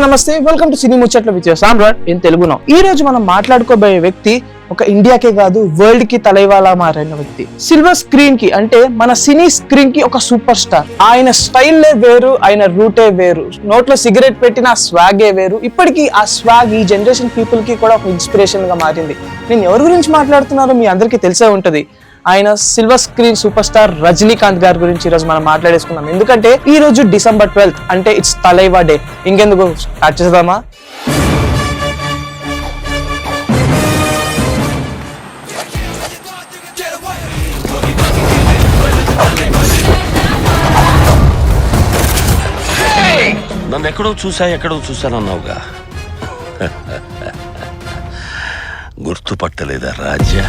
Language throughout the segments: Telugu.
నమస్తే, వెల్కమ్ టు సినీ ముచ్చట్లు విత్ సామ్రాట్ ఇన్ తెలుగులో. ఈ రోజు మనం మాట్లాడుకోబోయే వ్యక్తి ఒక ఇండియాకే కాదు వరల్డ్ కి తలైవాలా మారిన వ్యక్తి. సిల్వర్ స్క్రీన్ కి అంటే మన సినీ స్క్రీన్ కి ఒక సూపర్ స్టార్. ఆయన స్టైల్లే వేరు, ఆయన రూటే వేరు, నోట్లో సిగరెట్ పెట్టిన స్వాగే వేరు. ఇప్పటికీ ఆ స్వాగ్ ఈ జనరేషన్ పీపుల్ కి కూడా ఒక ఇన్స్పిరేషన్ గా మారింది. నేను ఎవరి గురించి మాట్లాడుతున్నారో మీ అందరికీ తెలిసే ఉంటది. ఆయన silver screen super star Rajinikanth గారి గురించి ఈ రోజు మనం మాట్లాడేసుకున్నాం. ఎందుకంటే ఈ రోజు డిసెంబర్ 12 అంటే ఇట్స్ తలైవా డే. ఇంకెందుకు స్టార్ట్ చేద్దామా? నన్ను ఎక్కడో చూసానన్నావుగా, గుర్తుపట్టలేదా రాజా?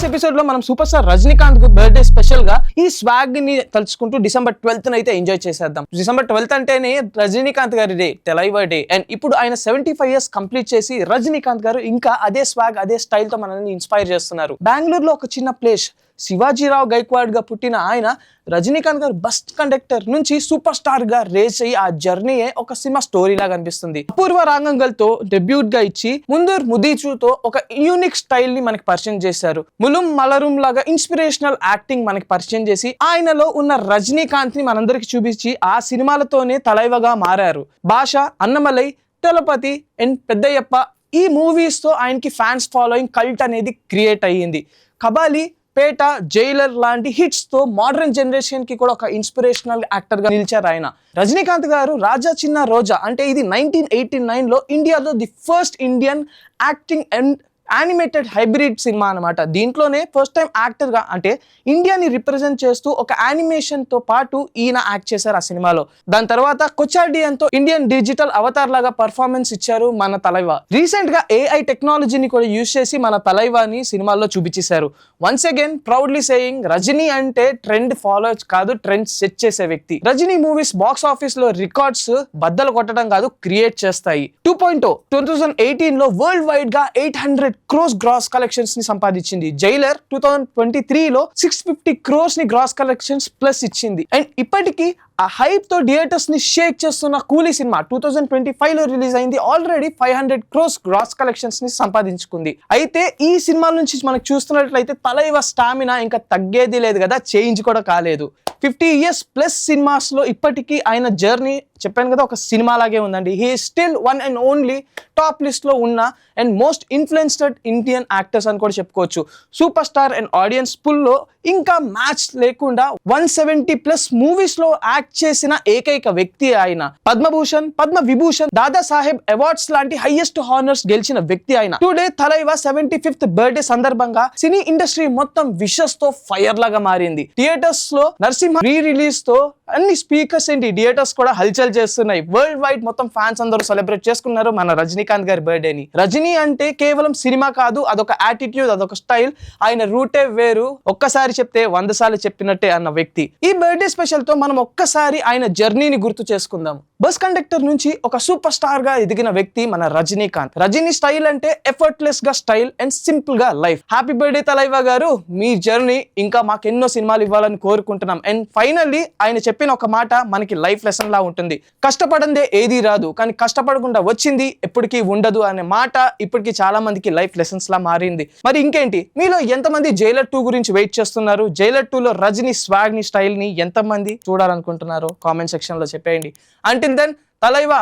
ఎపిసోడ్ లో మనం super star Rajinikanth birthday special గా ఈ స్వాగ్ ని తలుచుకుంటూ డిసెంబర్ 12 అయితే ఎంజాయ్ చేసేద్దాం. డిసెంబర్ 12 అంటేనే రజనీకాంత్ గారి డే, తలైవా డే. అండ్ ఇప్పుడు ఆయన 75 years కంప్లీట్ చేసి రజనీకాంత్ గారు ఇంకా అదే స్వాగ్ అదే స్టైల్ తో మనల్ని ఇన్స్పైర్ చేస్తున్నారు. బెంగళూరులో ఒక చిన్న ప్లేస్ శివాజీరావు గైక్వాడ్ గా పుట్టిన ఆయన రజనీకాంత్ గారు బస్ కండక్టర్ నుంచి సూపర్ స్టార్ గా రేస్ అయ్యి ఆ జర్నీయే ఒక సినిమా స్టోరీ లాగా అనిపిస్తుంది. అపూర్వ రాంగంగల్ తో డెబ్యూట్ గా ఇచ్చి ముందూర్ ముదీచుతో ఒక యూనిక్ స్టైల్ ని మనకి పరిచయం చేశారు. ములుం మలరుం లాగా ఇన్స్పిరేషనల్ యాక్టింగ్ మనకి పరిచయం చేసి ఆయనలో ఉన్న రజనీకాంత్ ని మనందరికి చూపించి ఆ సినిమాలతోనే తలైవగా మారారు. భాష, అన్నమలై, తెలపతి అండ్ పెద్దయ్యప్ప ఈ మూవీస్ తో ఆయనకి ఫ్యాన్స్ ఫాలోయింగ్ కల్ట్ అనేది క్రియేట్ అయ్యింది. కబాలి, పేట, జైలర్ లాంటి హిట్స్ తో మోడర్న్ జనరేషన్ కి కూడా ఒక ఇన్స్పిరేషనల్ యాక్టర్ గా నిలిచారు ఆయన. రజనీకాంత్ గారు రాజా చిన్న రోజా అంటే ఇది 1989 లో ఇండియాలో the first Indian acting and animated hybrid cinema అనమాట. దీంట్లోనే ఫస్ట్ టైం యాక్టర్ గా అంటే ఇండియాని రిప్రజెంట్ చేస్తూ ఒక యానిమేషన్ తో పాటు ఈయన యాక్ట్ చేశారు ఆ సినిమాలో. దాని తర్వాత కొచాడియన్ తో ఇండియన్ డిజిటల్ అవతార్ లాగా పర్ఫార్మెన్స్ ఇచ్చారు మన తలైవా. రీసెంట్ గా AI టెక్నాలజీని కూడా యూజ్ చేసి మన తలైవాని సినిమాల్లో చూపించేశారు. Once again proudly saying, Rajini అంటే ట్రెండ్ ఫాలో కాదు, ట్రెండ్ సెట్ చేసే వ్యక్తి. రజనీ మూవీస్ బాక్స్ ఆఫీస్ లో రికార్డ్స్ బద్దలు కొట్టడం కాదు, క్రియేట్ చేస్తాయి. 2.0 2018 లో వరల్డ్ వైడ్ గా 800 crores గ్రాస్ కలెక్షన్స్ ని సంపాదించింది. జైలర్ 2023 లో 650 crores ని గ్రాస్ కలెక్షన్స్ ప్లస్ ఇచ్చింది. అండ్ ఇప్పటికీ ఆ హైప్ తో థియేటర్స్ ని షేక్ చేస్తున్న కూలీ సినిమా 2025 లో రిలీజ్ అయింది. ఆల్రెడీ 500 crores గ్రాస్ కలెక్షన్స్ ని సంపాదించుకుంది. అయితే ఈ సినిమాల నుంచి మనకు చూస్తున్నట్లయితే తలైవా స్టామినా ఇంకా తగ్గేది లేదు కదా, చేంజ్ కూడా కాలేదు. 50 years ప్లస్ సినిమాస్ లో ఇప్పటికీ ఆయన జర్నీ చెప్పాను కదా ఒక సినిమా లాగే ఉందండి. He still one and only top list లో ఉన్న and most influenced Indian actors అని కూడా చెప్పుకోవచ్చు. Super star and audience pull లో ఇంకా మ్యాచ్ లేకుండా 170+ మూవీస్ లో యాక్ట్ చేసిన ఏకైక వ్యక్తి ఆయన. పద్మభూషణ్, పద్మ విభూషణ్, దాదా సాహెబ్ అవార్డ్స్ లాంటి హైయెస్ట్ హానర్స్ గెలిచిన వ్యక్తి ఆయన. టుడే తలైవా 75th బర్త్డే సందర్భంగా సినీ ఇండస్ట్రీ మొత్తం విషస్ తో ఫైర్ లాగా మారింది. థియేటర్స్ లో నరసింహ రీ రిలీజ్ తో అన్ని స్పీకర్స్ ఏంటి థియేటర్స్ కూడా హల్చల్ చేస్తున్నాయి. వరల్డ్ వైడ్ మొత్తం ఫ్యాన్స్ అందరూ సెలబ్రేట్ చేసుకున్నారు మన రజనీకాంత్ గారి బర్త్డేని. రజనీ అంటే కేవలం సినిమా కాదు, అదొక యాటిట్యూడ్, అదొక స్టైల్. ఆయన రూటే వేరు, ఒక్కసారి చెప్తే 100 సార్లు చెప్పినట్టే అన్న వ్యక్తి. ఈ బర్త్డే స్పెషల్ తో మనం ఒక్కసారి ఆయన జర్నీని గుర్తు చేసుకుందాం. బస్ కండక్టర్ నుంచి ఒక సూపర్ స్టార్ గా ఎదిగిన వ్యక్తి మన రజనీకాంత్. రజనీ స్టైల్ అంటే ఎఫర్ట్లెస్ గా స్టైల్ అండ్ సింపుల్ గా లైఫ్. హ్యాపీ బర్త్డే తలైవా గారు, మీ జర్నీ ఇంకా మాకు ఎన్నో సినిమాలు ఇవ్వాలని కోరుకుంటున్నాం. అండ్ ఫైనల్లీ ఆయన చెప్పిన ఒక మాట మనకి లైఫ్ లెసన్ లా ఉంటుంది. కష్టపడందే ఏది రాదు, కానీ కష్టపడకుండా వచ్చింది ఎప్పటికీ ఉండదు అనే మాట ఇప్పటికీ చాలా మందికి లైఫ్ లెసన్స్ లా మారింది. మరి ఇంకేంటి, మీలో ఎంతమంది జైలర్ 2 గురించి వెయిట్ చేస్తున్నారు? జైలర్ 2 లో రజనీ స్వాగ్ ని స్టైల్ ని ఎంతమంది చూడాలనుకుంటున్నారో కామెంట్ సెక్షన్ లో చెప్పేయండి. అంటిల్ దెన్ తలైవా,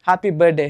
హ్యాపీ బర్త్డే.